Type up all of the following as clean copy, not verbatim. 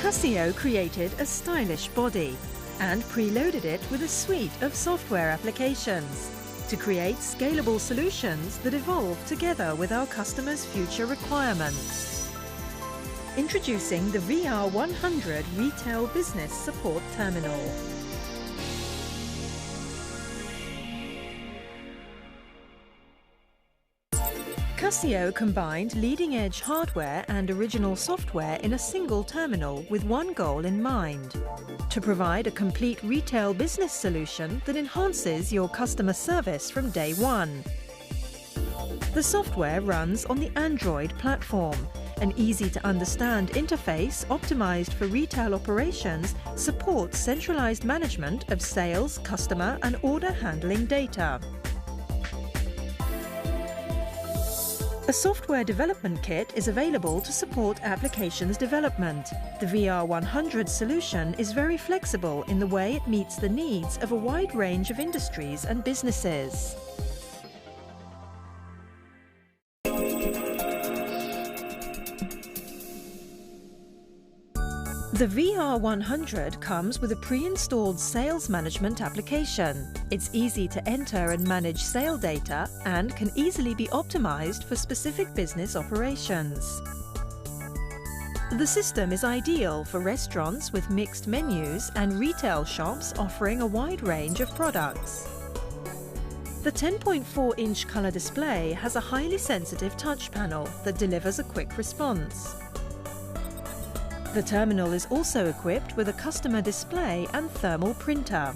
Casio created a stylish body and preloaded it with a suite of software applications to create scalable solutions that evolve together with our customers' future requirements. Introducing the R100 Retail Business Support Terminal. Casio combined leading-edge hardware and original software in a single terminal with one goal in mind: to provide a complete retail business solution that enhances your customer service from day one. The software runs on the Android platform. An easy-to-understand interface optimized for retail operations supports centralized management of sales, customer, and order handling data. A software development kit is available to support applications development. The R100 solution is very flexible in the way it meets the needs of a wide range of industries and businesses. The R100 comes with a pre-installed sales management application. It's easy to enter and manage sale data and can easily be optimized for specific business operations. The system is ideal for restaurants with mixed menus and retail shops offering a wide range of products. The 10.4-inch color display has a highly sensitive touch panel that delivers a quick response. The terminal is also equipped with a customer display and thermal printer.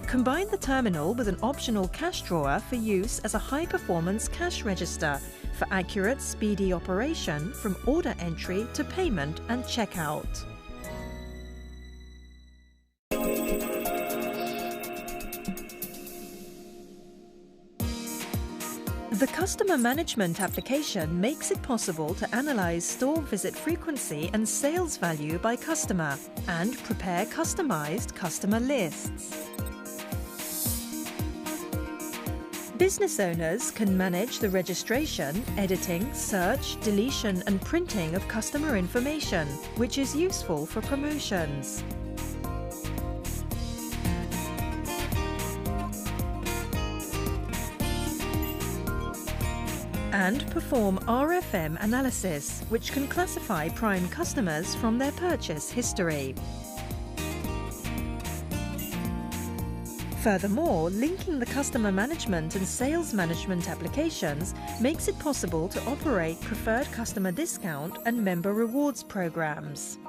Combine the terminal with an optional cash drawer for use as a high-performance cash register for accurate, speedy operation from order entry to payment and checkout. The customer management application makes it possible to analyze store visit frequency and sales value by customer and prepare customized customer lists. Business owners can manage the registration, editing, search, deletion, and printing of customer information, which is useful for promotions. And perform RFM analysis, which can classify prime customers from their purchase history. Furthermore, linking the customer management and sales management applications makes it possible to operate preferred customer discount and member rewards programs.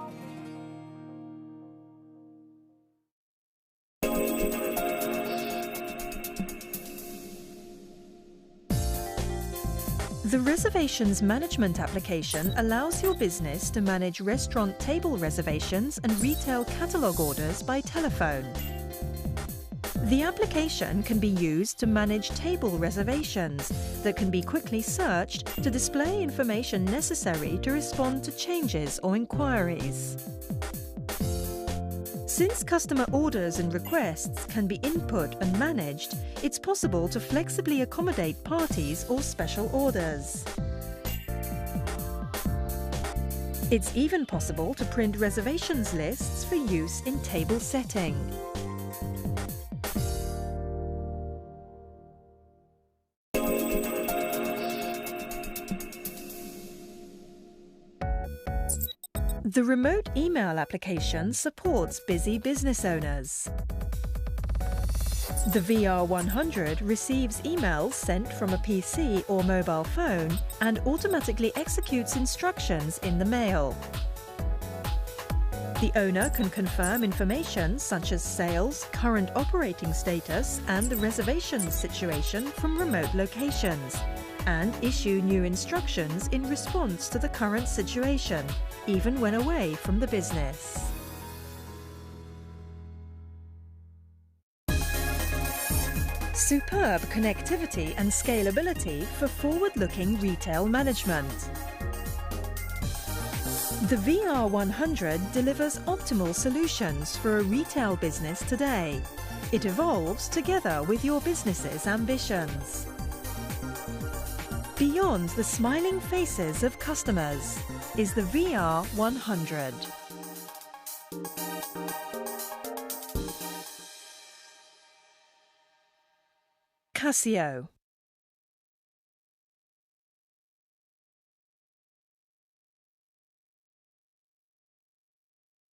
The Reservations Management application allows your business to manage restaurant table reservations and retail catalog orders by telephone. The application can be used to manage table reservations that can be quickly searched to display information necessary to respond to changes or inquiries. Since customer orders and requests can be input and managed, it's possible to flexibly accommodate parties or special orders. It's even possible to print reservations lists for use in table setting. The remote email application supports busy business owners. The R100 receives emails sent from a PC or mobile phone and automatically executes instructions in the mail. The owner can confirm information such as sales, current operating status, and the reservations situation from remote locations, and issue new instructions in response to the current situation, even when away from the business. Superb connectivity and scalability for forward-looking retail management. The R100 delivers optimal solutions for a retail business today. It evolves together with your business's ambitions. Beyond the smiling faces of customers is the R100. Casio.